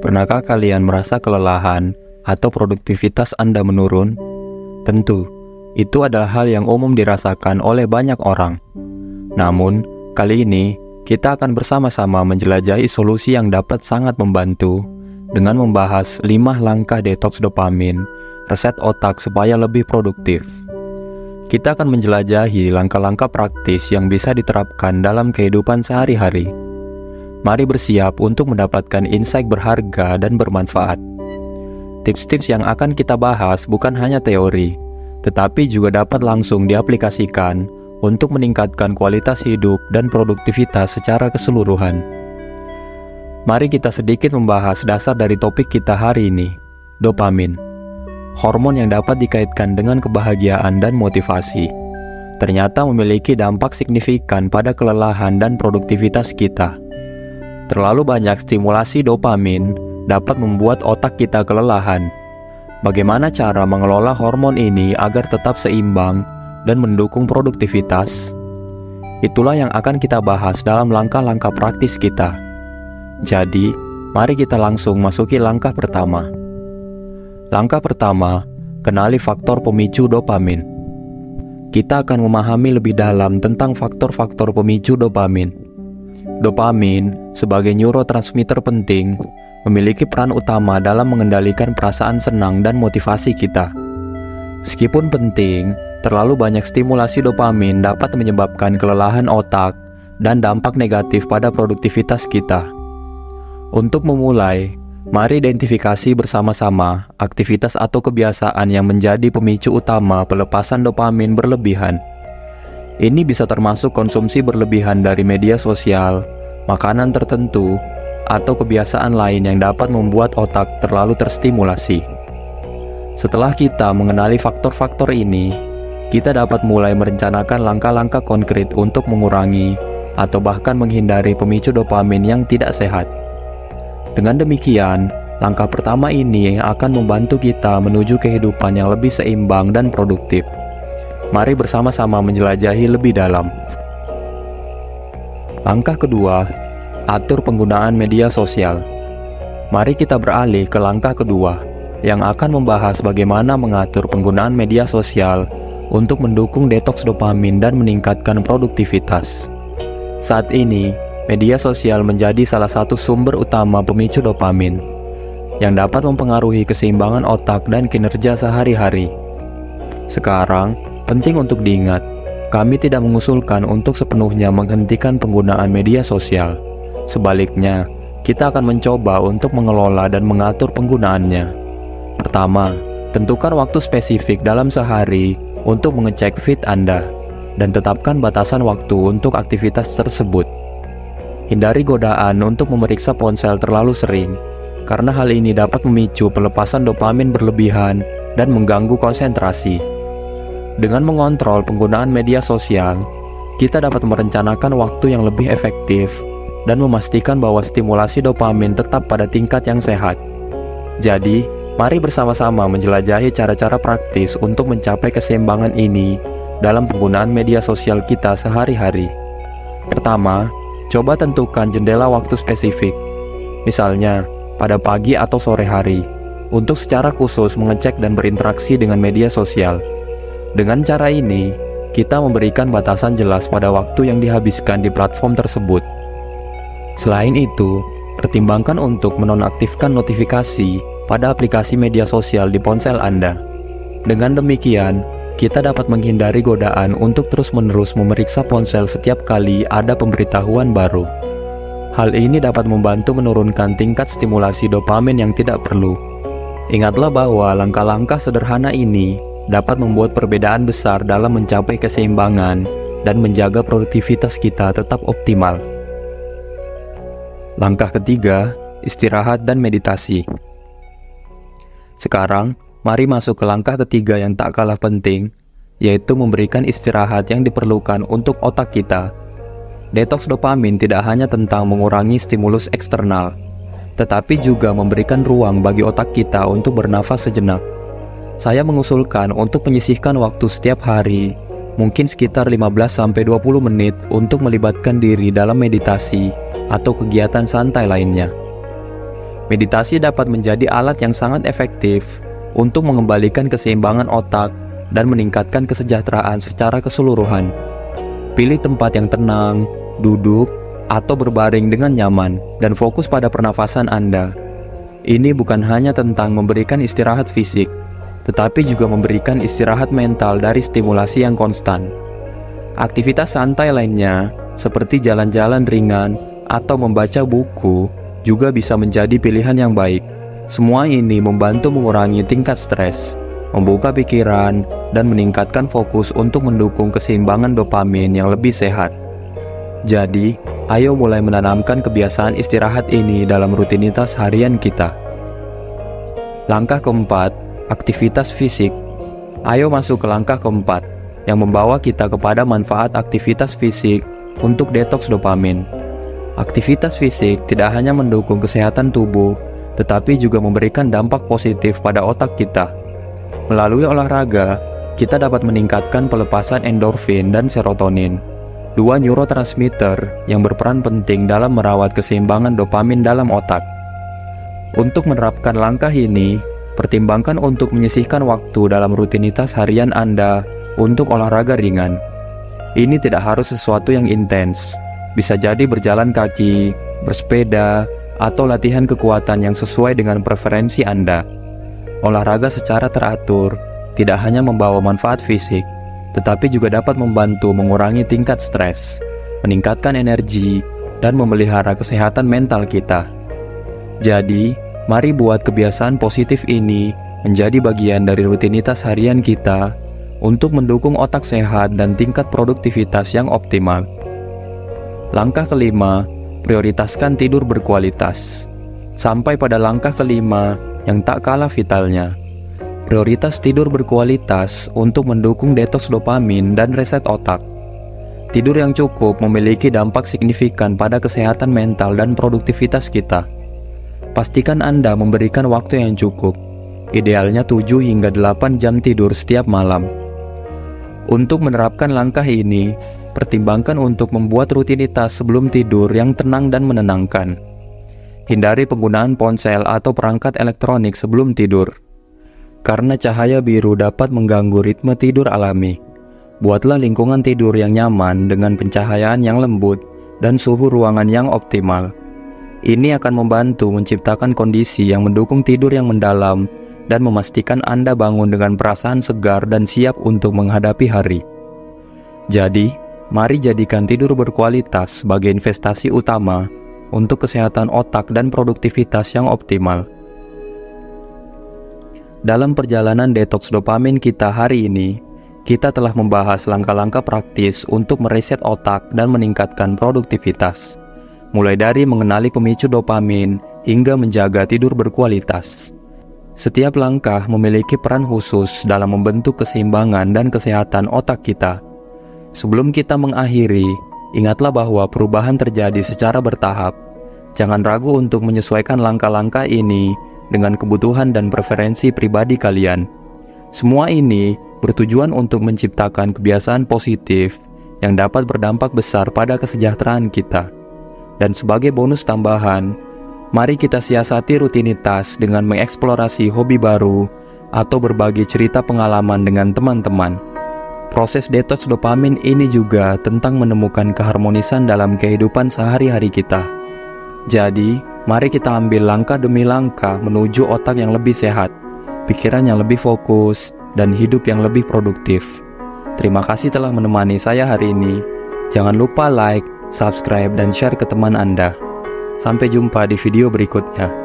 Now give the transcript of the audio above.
Pernahkah kalian merasa kelelahan atau produktivitas Anda menurun? Tentu, itu adalah hal yang umum dirasakan oleh banyak orang. Namun, kali ini kita akan bersama-sama menjelajahi solusi yang dapat sangat membantu dengan membahas 5 langkah detoks dopamin, reset otak supaya lebih produktif. Kita akan menjelajahi langkah-langkah praktis yang bisa diterapkan dalam kehidupan sehari-hari. Mari bersiap untuk mendapatkan insight berharga dan bermanfaat. Tips-tips yang akan kita bahas bukan hanya teori, tetapi juga dapat langsung diaplikasikan untuk meningkatkan kualitas hidup dan produktivitas secara keseluruhan. Mari kita sedikit membahas dasar dari topik kita hari ini, dopamin. Hormon yang dapat dikaitkan dengan kebahagiaan dan motivasi, ternyata memiliki dampak signifikan pada kelelahan dan produktivitas kita. Terlalu banyak stimulasi dopamin dapat membuat otak kita kelelahan. Bagaimana cara mengelola hormon ini agar tetap seimbang dan mendukung produktivitas? Itulah yang akan kita bahas dalam langkah-langkah praktis kita. Jadi, mari kita langsung masuki langkah pertama. Langkah pertama, kenali faktor pemicu dopamin. Kita akan memahami lebih dalam tentang faktor-faktor pemicu dopamin. Dopamin, sebagai neurotransmitter penting, memiliki peran utama dalam mengendalikan perasaan senang dan motivasi kita. Meskipun penting, terlalu banyak stimulasi dopamin dapat menyebabkan kelelahan otak dan dampak negatif pada produktivitas kita. Untuk memulai, mari identifikasi bersama-sama aktivitas atau kebiasaan yang menjadi pemicu utama pelepasan dopamin berlebihan. Ini bisa termasuk konsumsi berlebihan dari media sosial, makanan tertentu, atau kebiasaan lain yang dapat membuat otak terlalu terstimulasi. Setelah kita mengenali faktor-faktor ini, kita dapat mulai merencanakan langkah-langkah konkret untuk mengurangi atau bahkan menghindari pemicu dopamin yang tidak sehat. Dengan demikian, langkah pertama ini akan membantu kita menuju kehidupan yang lebih seimbang dan produktif. Mari bersama-sama menjelajahi lebih dalam. Langkah kedua, atur penggunaan media sosial. Mari kita beralih ke langkah kedua, yang akan membahas bagaimana mengatur penggunaan media sosial untuk mendukung detoks dopamin dan meningkatkan produktivitas. Saat ini, media sosial menjadi salah satu sumber utama pemicu dopamin, yang dapat mempengaruhi keseimbangan otak dan kinerja sehari-hari. Sekarang, penting untuk diingat, kami tidak mengusulkan untuk sepenuhnya menghentikan penggunaan media sosial. Sebaliknya, kita akan mencoba untuk mengelola dan mengatur penggunaannya. Pertama, tentukan waktu spesifik dalam sehari untuk mengecek feed Anda, dan tetapkan batasan waktu untuk aktivitas tersebut. Hindari godaan untuk memeriksa ponsel terlalu sering, karena hal ini dapat memicu pelepasan dopamin berlebihan dan mengganggu konsentrasi. Dengan mengontrol penggunaan media sosial, kita dapat merencanakan waktu yang lebih efektif dan memastikan bahwa stimulasi dopamin tetap pada tingkat yang sehat. Jadi, mari bersama-sama menjelajahi cara-cara praktis untuk mencapai keseimbangan ini dalam penggunaan media sosial kita sehari-hari. Pertama, coba tentukan jendela waktu spesifik, misalnya pada pagi atau sore hari, untuk secara khusus mengecek dan berinteraksi dengan media sosial. Dengan cara ini, kita memberikan batasan jelas pada waktu yang dihabiskan di platform tersebut. Selain itu, pertimbangkan untuk menonaktifkan notifikasi pada aplikasi media sosial di ponsel Anda. Dengan demikian, kita dapat menghindari godaan untuk terus-menerus memeriksa ponsel setiap kali ada pemberitahuan baru. Hal ini dapat membantu menurunkan tingkat stimulasi dopamin yang tidak perlu. Ingatlah bahwa langkah-langkah sederhana ini dapat membuat perbedaan besar dalam mencapai keseimbangan dan menjaga produktivitas kita tetap optimal. Langkah ketiga, istirahat dan meditasi. Sekarang, mari masuk ke langkah ketiga yang tak kalah penting, yaitu memberikan istirahat yang diperlukan untuk otak kita. Detoks dopamin tidak hanya tentang mengurangi stimulus eksternal, tetapi juga memberikan ruang bagi otak kita untuk bernafas sejenak. Saya mengusulkan untuk menyisihkan waktu setiap hari, mungkin sekitar 15-20 menit untuk melibatkan diri dalam meditasi atau kegiatan santai lainnya. Meditasi dapat menjadi alat yang sangat efektif untuk mengembalikan keseimbangan otak dan meningkatkan kesejahteraan secara keseluruhan. Pilih tempat yang tenang, duduk, atau berbaring dengan nyaman, dan fokus pada pernafasan Anda. Ini bukan hanya tentang memberikan istirahat fisik, tetapi juga memberikan istirahat mental dari stimulasi yang konstan. Aktivitas santai lainnya, seperti jalan-jalan ringan atau membaca buku, juga bisa menjadi pilihan yang baik. Semua ini membantu mengurangi tingkat stres, membuka pikiran, dan meningkatkan fokus untuk mendukung keseimbangan dopamin yang lebih sehat. Jadi, ayo mulai menanamkan kebiasaan istirahat ini dalam rutinitas harian kita. Langkah keempat, aktivitas fisik. Ayo masuk ke langkah keempat, yang membawa kita kepada manfaat aktivitas fisik untuk detoks dopamin. Aktivitas fisik tidak hanya mendukung kesehatan tubuh, tetapi juga memberikan dampak positif pada otak kita. Melalui olahraga, kita dapat meningkatkan pelepasan endorfin dan serotonin, dua neurotransmitter yang berperan penting dalam merawat keseimbangan dopamin dalam otak. Untuk menerapkan langkah ini, pertimbangkan untuk menyisihkan waktu dalam rutinitas harian Anda untuk olahraga ringan. Ini tidak harus sesuatu yang intens, bisa jadi berjalan kaki, bersepeda, atau latihan kekuatan yang sesuai dengan preferensi Anda. Olahraga secara teratur tidak hanya membawa manfaat fisik, tetapi juga dapat membantu mengurangi tingkat stres, meningkatkan energi, dan memelihara kesehatan mental kita. Jadi, mari buat kebiasaan positif ini menjadi bagian dari rutinitas harian kita untuk mendukung otak sehat dan tingkat produktivitas yang optimal. Langkah kelima, prioritaskan tidur berkualitas. Sampai pada langkah kelima yang tak kalah vitalnya, prioritas tidur berkualitas untuk mendukung detoks dopamin dan reset otak. Tidur yang cukup memiliki dampak signifikan pada kesehatan mental dan produktivitas kita. Pastikan Anda memberikan waktu yang cukup, idealnya 7 hingga 8 jam tidur setiap malam. Untuk menerapkan langkah ini, pertimbangkan untuk membuat rutinitas sebelum tidur yang tenang dan menenangkan. Hindari penggunaan ponsel atau perangkat elektronik sebelum tidur, karena cahaya biru dapat mengganggu ritme tidur alami. Buatlah lingkungan tidur yang nyaman dengan pencahayaan yang lembut dan suhu ruangan yang optimal. Ini akan membantu menciptakan kondisi yang mendukung tidur yang mendalam dan memastikan Anda bangun dengan perasaan segar dan siap untuk menghadapi hari. Jadi, mari jadikan tidur berkualitas sebagai investasi utama untuk kesehatan otak dan produktivitas yang optimal. Dalam perjalanan detoks dopamin kita hari ini, kita telah membahas langkah-langkah praktis untuk mereset otak dan meningkatkan produktivitas, mulai dari mengenali pemicu dopamin hingga menjaga tidur berkualitas. Setiap langkah memiliki peran khusus dalam membentuk keseimbangan dan kesehatan otak kita. Sebelum kita mengakhiri, ingatlah bahwa perubahan terjadi secara bertahap. Jangan ragu untuk menyesuaikan langkah-langkah ini dengan kebutuhan dan preferensi pribadi kalian. Semua ini bertujuan untuk menciptakan kebiasaan positif yang dapat berdampak besar pada kesejahteraan kita. Dan sebagai bonus tambahan, mari kita siasati rutinitas dengan mengeksplorasi hobi baru atau berbagi cerita pengalaman dengan teman-teman. Proses detoks dopamin ini juga tentang menemukan keharmonisan dalam kehidupan sehari-hari kita. Jadi, mari kita ambil langkah demi langkah menuju otak yang lebih sehat, pikiran yang lebih fokus, dan hidup yang lebih produktif. Terima kasih telah menemani saya hari ini. Jangan lupa like, subscribe, dan share ke teman Anda. Sampai jumpa di video berikutnya.